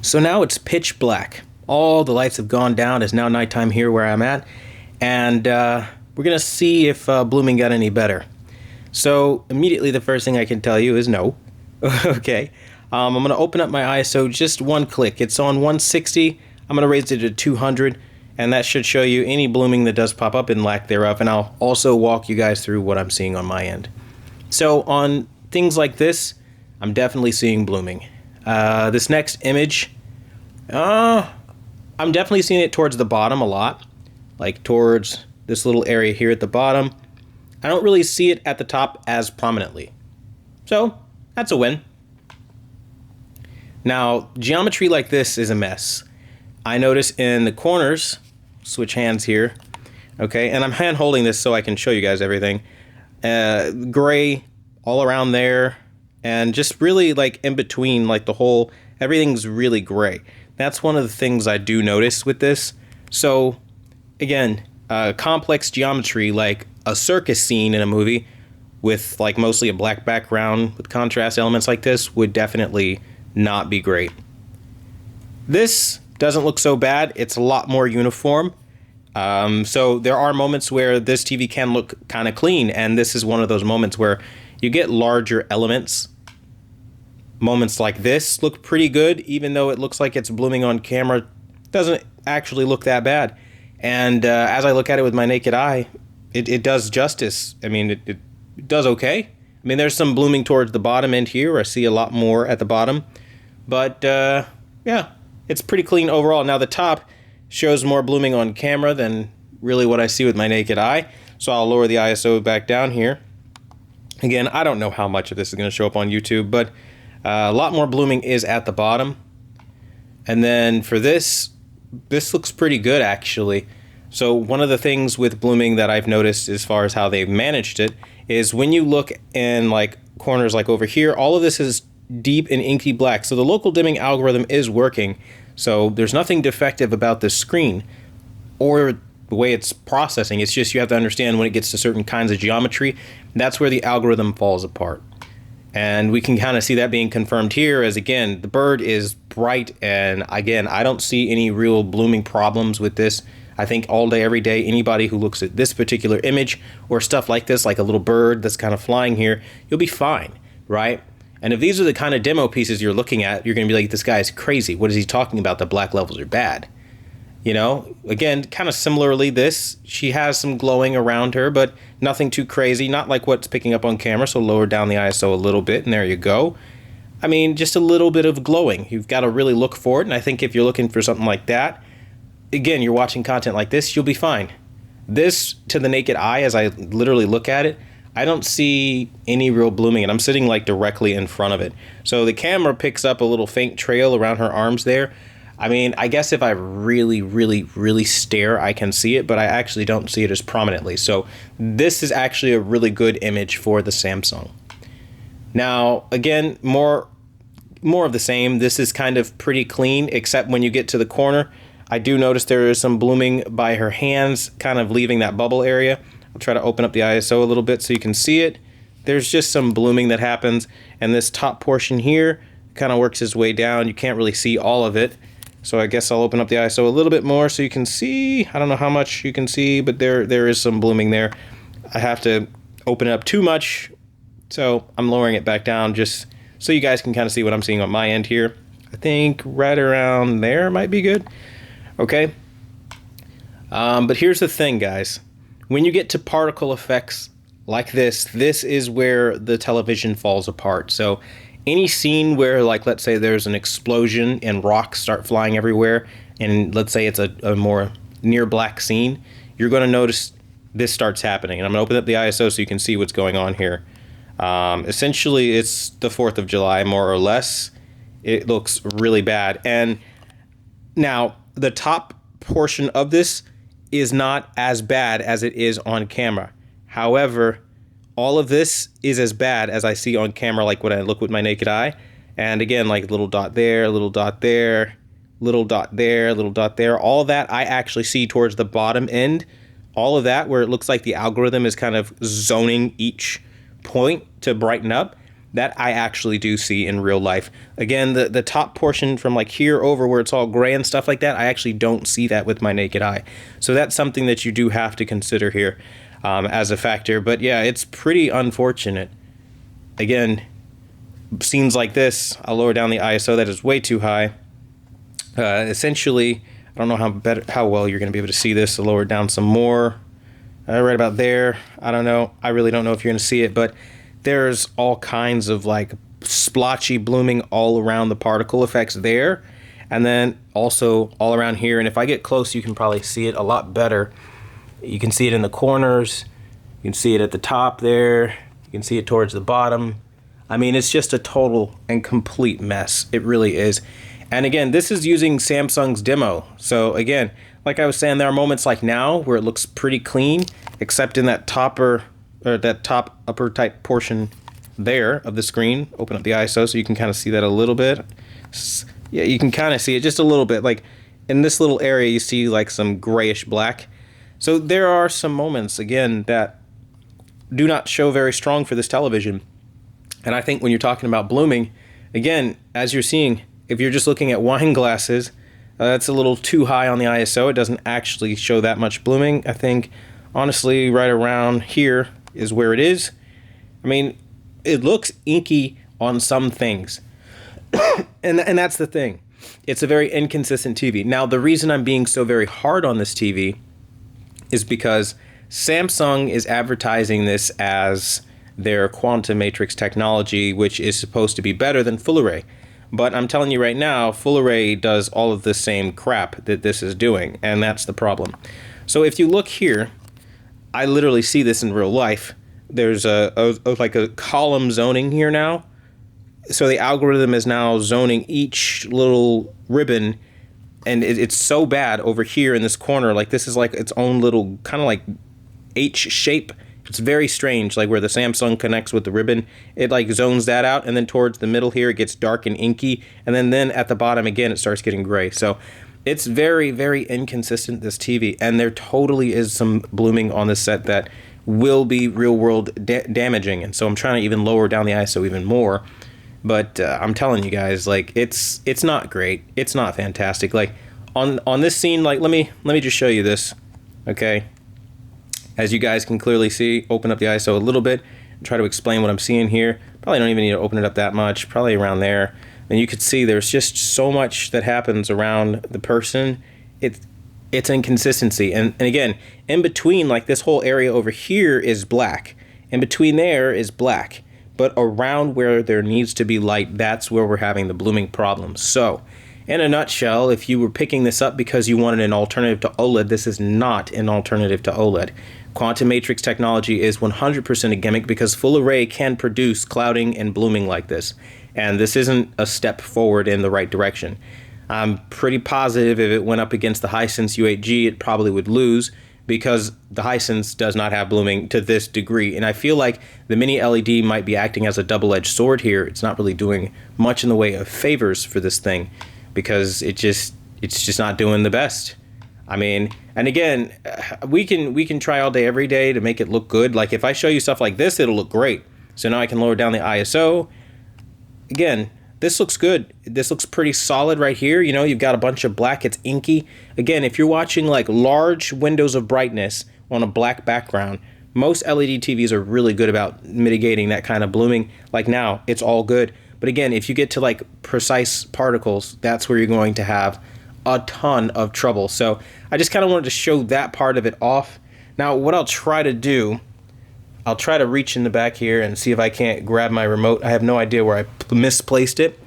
So now it's pitch black. All the lights have gone down. It's now nighttime here where I'm at. And we're going to see if blooming got any better. So immediately the first thing I can tell you is no. Okay. I'm going to open up my ISO just one click. It's on 160. I'm going to raise it to 200. And that should show you any blooming that does pop up and lack thereof. And I'll also walk you guys through what I'm seeing on my end. So on things like this, I'm definitely seeing blooming. This next image, I'm definitely seeing it towards the bottom a lot, like towards this little area here at the bottom. I don't really see it at the top as prominently. So that's a win. Now, geometry like this is a mess. I notice in the corners, switch hands here, okay, and I'm hand holding this so I can show you guys everything. Gray all around there, and just really like in between, like the whole, everything's really gray. That's one of the things I do notice with this. So again, complex geometry like a circus scene in a movie with like mostly a black background with contrast elements like this would definitely not be great. This doesn't look so bad. It's a lot more uniform. So there are moments where this TV can look kind of clean, and this is one of those moments where you get larger elements. Moments like this look pretty good, even though it looks like it's blooming on camera. It doesn't actually look that bad. And as I look at it with my naked eye, it does justice. I mean, it does okay. I mean, there's some blooming towards the bottom end here, where I see a lot more at the bottom. But yeah, it's pretty clean overall. Now the top shows more blooming on camera than really what I see with my naked eye. So I'll lower the ISO back down here. Again, I don't know how much of this is going to show up on YouTube, but a lot more blooming is at the bottom. And then for this looks pretty good actually. So one of the things with blooming that I've noticed as far as how they've managed it is when you look in like corners like over here, all of this is deep and inky black. So the local dimming algorithm is working. So there's nothing defective about this screen or the way it's processing. It's just you have to understand when it gets to certain kinds of geometry, that's where the algorithm falls apart. And we can kind of see that being confirmed here as, again, the bird is bright. And again, I don't see any real blooming problems with this. I think all day, every day, anybody who looks at this particular image or stuff like this, like a little bird that's kind of flying here, you'll be fine, right? And if these are the kind of demo pieces you're looking at, you're going to be like, this guy's crazy. What is he talking about? The black levels are bad. You know, again, kind of similarly this, she has some glowing around her, but nothing too crazy, not like what's picking up on camera, so lower down the ISO a little bit, and there you go. I mean, just a little bit of glowing. You've got to really look for it, and I think if you're looking for something like that, again, you're watching content like this, you'll be fine. This, to the naked eye, as I literally look at it, I don't see any real blooming, and I'm sitting like directly in front of it. So the camera picks up a little faint trail around her arms there. I mean, I guess if I really, really, really stare, I can see it, but I actually don't see it as prominently. So this is actually a really good image for the Samsung. Now, again, more of the same. This is kind of pretty clean, except when you get to the corner. I do notice there is some blooming by her hands, kind of leaving that bubble area. I'll try to open up the ISO a little bit so you can see it. There's just some blooming that happens, and this top portion here kind of works its way down. You can't really see all of it. So I guess I'll open up the ISO a little bit more so you can see. I don't know how much you can see, but there is some blooming there. I have to open it up too much, so I'm lowering it back down just so you guys can kind of see what I'm seeing on my end here. I think right around there might be good. Okay. But here's the thing, guys. When you get to particle effects like this is where the television falls apart. So any scene where, like, let's say there's an explosion and rocks start flying everywhere, and let's say it's a more near black scene, you're going to notice this starts happening. And I'm going to open up the ISO so you can see what's going on here. Essentially, it's the 4th of July, more or less. It looks really bad. And now, the top portion of this is not as bad as it is on camera. However, all of this is as bad as I see on camera, like when I look with my naked eye. And again, like little dot there, little dot there, little dot there, little dot there. All that I actually see towards the bottom end. All of that where it looks like the algorithm is kind of zoning each point to brighten up. that I actually do see in real life. Again, the top portion from like here over where it's all gray and stuff like that, I actually don't see that with my naked eye. So that's something that you do have to consider here as a factor. But yeah, it's pretty unfortunate. Again, scenes like this, I'll lower down the ISO. That is way too high. Essentially, I don't know how well you're going to be able to see this. I'll lower it down some more. Right about there. I don't know. I really don't know if you're going to see it, but there's all kinds of like splotchy blooming all around the particle effects there, and then also all around here. And if I get close, you can probably see it a lot better. You can see it in the corners. You can see it at the top there. You can see it towards the bottom. I mean, it's just a total and complete mess. It really is. And again, this is using Samsung's demo. So again, like I was saying, there are moments like now where it looks pretty clean, except in that top upper type portion there of the screen. Open up the ISO so you can kind of see that a little bit. Yeah, you can kind of see it just a little bit. Like in this little area, you see like some grayish black. So there are some moments, again, that do not show very strong for this television. And I think when you're talking about blooming, again, as you're seeing, if you're just looking at wine glasses, that's a little too high on the ISO. It doesn't actually show that much blooming. I think, honestly, right around here is where it is. I mean, it looks inky on some things. and that's the thing. It's a very inconsistent TV. Now, the reason I'm being so very hard on this TV is because Samsung is advertising this as their quantum matrix technology, which is supposed to be better than full array. But I'm telling you right now, full array does all of the same crap that this is doing, and that's the problem. So if you look here, I literally see this in real life. There's like a column zoning here now. So the algorithm is now zoning each little ribbon, and it's so bad over here in this corner. Like this is like its own little kind of like H shape. It's very strange, like where the Samsung connects with the ribbon, it like zones that out, and then towards the middle here it gets dark and inky, and then at the bottom again it starts getting gray. So it's very, very inconsistent, this TV, and there totally is some blooming on this set that will be real world damaging, and so I'm trying to even lower down the ISO even more. But I'm telling you guys, like it's not great. It's not fantastic. Like on this scene, like let me just show you this, okay? As you guys can clearly see, open up the ISO a little bit and try to explain what I'm seeing here. Probably don't even need to open it up that much, probably around there. And you can see there's just so much that happens around the person. It's inconsistency. And again, in between, like this whole area over here is black. In between there is black. But around where there needs to be light, that's where we're having the blooming problem. So, in a nutshell, if you were picking this up because you wanted an alternative to OLED, this is not an alternative to OLED. Quantum matrix technology is 100% a gimmick because full array can produce clouding and blooming like this. And this isn't a step forward in the right direction. I'm pretty positive if it went up against the Hisense U8G, it probably would lose because the Hisense does not have blooming to this degree. And I feel like the mini LED might be acting as a double-edged sword here. It's not really doing much in the way of favors for this thing because it's just not doing the best. I mean, and again, we can try all day, every day to make it look good. Like if I show you stuff like this, it'll look great. So now I can lower down the ISO. Again, this looks good. This looks pretty solid right here. You know, you've got a bunch of black, it's inky. Again, if you're watching like large windows of brightness on a black background, most LED TVs are really good about mitigating that kind of blooming. Like now, it's all good. But again, if you get to like precise particles, that's where you're going to have a ton of trouble. So I just kind of wanted to show that part of it off. Now what I'll try to do, I'll try to reach in the back here and see if I can't grab my remote. I have no idea where I misplaced it,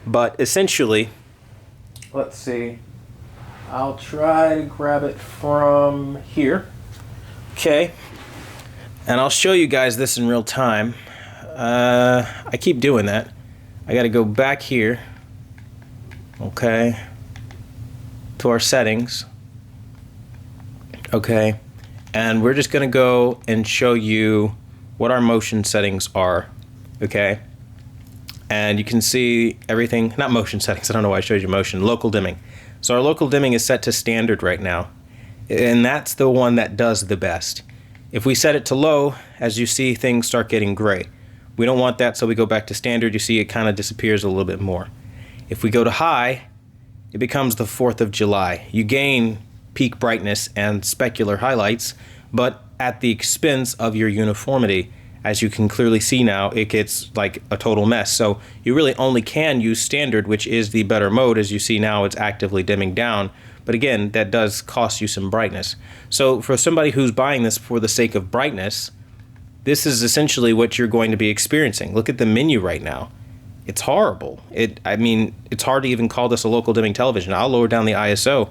but essentially, let's see, I'll try to grab it from here. Okay, and I'll show you guys this in real time. I keep doing that. I got to go back here, okay, to our settings, okay, and we're just gonna go and show you what our motion settings are, okay, and you can see everything, not motion settings, I don't know why I showed you motion, local dimming. So our local dimming is set to standard right now, and that's the one that does the best. If we set it to low, as you see, things start getting gray. We don't want that, so we go back to standard. You see it kind of disappears a little bit more. If we go to high, it becomes the 4th of July. You gain peak brightness and specular highlights, but at the expense of your uniformity. As you can clearly see now, it gets like a total mess. So you really only can use standard, which is the better mode. As you see now, it's actively dimming down. But again, that does cost you some brightness. So for somebody who's buying this for the sake of brightness, this is essentially what you're going to be experiencing. Look at the menu right now. It's horrible. I mean, it's hard to even call this a local dimming television. I'll lower down the ISO.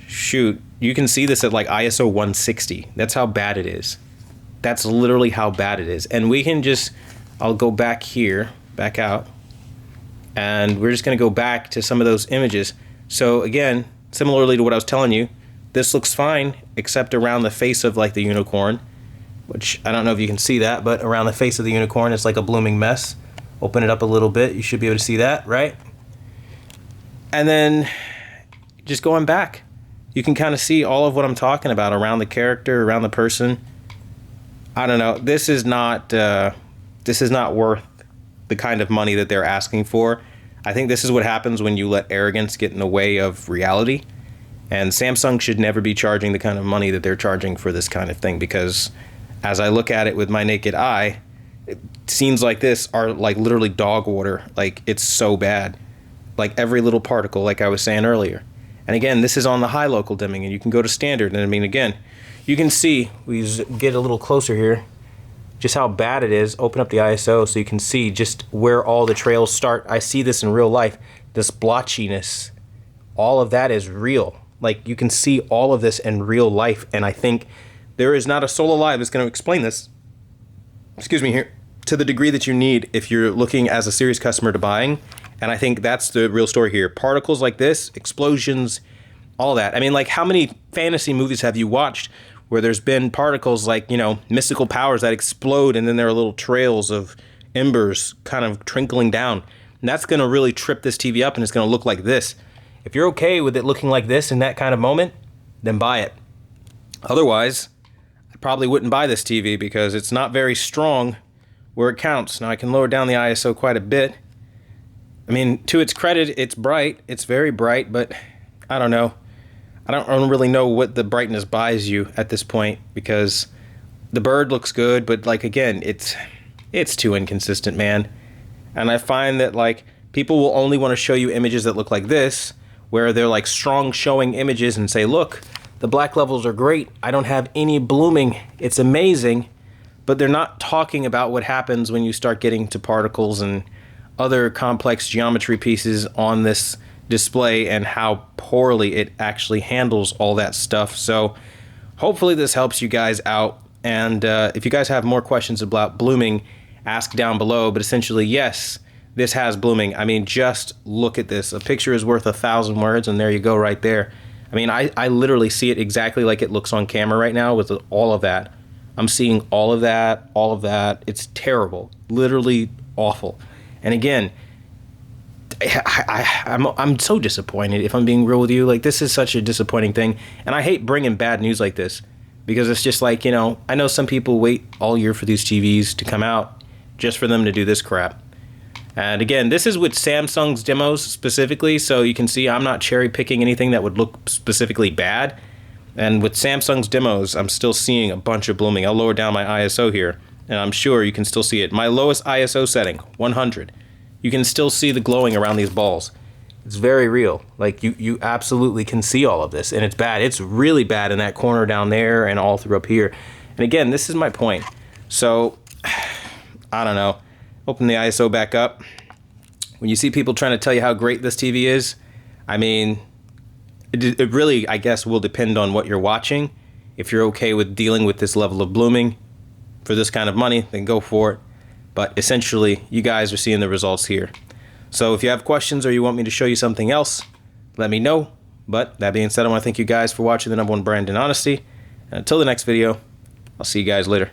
Shoot, you can see this at like ISO 160. That's how bad it is. That's literally how bad it is. And we can just, I'll go back here, back out, and we're just going to go back to some of those images. So again, similarly to what I was telling you, this looks fine, except around the face of like the unicorn, which I don't know if you can see that, but around the face of the unicorn, it's like a blooming mess. Open it up a little bit, you should be able to see that, right? And then just going back, you can kind of see all of what I'm talking about around the character, around the person. I don't know. This is not worth the kind of money that they're asking for. I think this is what happens when you let arrogance get in the way of reality. And Samsung should never be charging the kind of money that they're charging for this kind of thing, because as I look at it with my naked eye, scenes like this are like literally dog water. Like, it's so bad. Like every little particle, like I was saying earlier. And again, this is on the high local dimming, and you can go to standard. And I mean, again, you can see, we get a little closer here, just how bad it is. Open up the ISO so you can see just where all the trails start. I see this in real life, this blotchiness, all of that is real. Like, you can see all of this in real life, and I think there is not a soul alive that's going to explain this, excuse me here, to the degree that you need if you're looking as a serious customer to buying. And I think that's the real story here. Particles like this, explosions, all that. I mean, like, how many fantasy movies have you watched where there's been particles like, you know, mystical powers that explode, and then there are little trails of embers kind of trickling down? And that's going to really trip this TV up, and it's going to look like this. If you're okay with it looking like this in that kind of moment, then buy it. Otherwise, I probably wouldn't buy this TV because it's not very strong where it counts. Now, I can lower down the ISO quite a bit. I mean, to its credit, it's bright. It's very bright, but I don't know. I don't really know what the brightness buys you at this point, because the bird looks good, but like, again, it's too inconsistent, man. And I find that like people will only want to show you images that look like this, where they're like strong showing images and say, look, the black levels are great. I don't have any blooming. It's amazing. But they're not talking about what happens when you start getting to particles and other complex geometry pieces on this display, and how poorly it actually handles all that stuff. So hopefully this helps you guys out. And if you guys have more questions about blooming, ask down below. But essentially, yes, this has blooming. I mean, just look at this. A picture is worth 1,000 words, and there you go right there. I mean, I literally see it exactly like it looks on camera right now with all of that. I'm seeing all of that, all of that. It's terrible, literally awful. And again, I'm so disappointed, if I'm being real with you. Like, this is such a disappointing thing. And I hate bringing bad news like this, because it's just like, you know, I know some people wait all year for these TVs to come out just for them to do this crap. And again, this is with Samsung's demos specifically, so you can see I'm not cherry picking anything that would look specifically bad. And with Samsung's demos, I'm still seeing a bunch of blooming. I'll lower down my ISO here, and I'm sure you can still see it. My lowest ISO setting, 100. You can still see the glowing around these balls. It's very real. Like, you absolutely can see all of this, and it's bad. It's really bad in that corner down there and all through up here. And again, this is my point. So, I don't know. Open the ISO back up. When you see people trying to tell you how great this TV is, I mean, it really, I guess, will depend on what you're watching. If you're okay with dealing with this level of blooming for this kind of money, then go for it. But essentially, you guys are seeing the results here. So if you have questions or you want me to show you something else, let me know. But that being said, I want to thank you guys for watching the #1 brand in honesty. And until the next video, I'll see you guys later.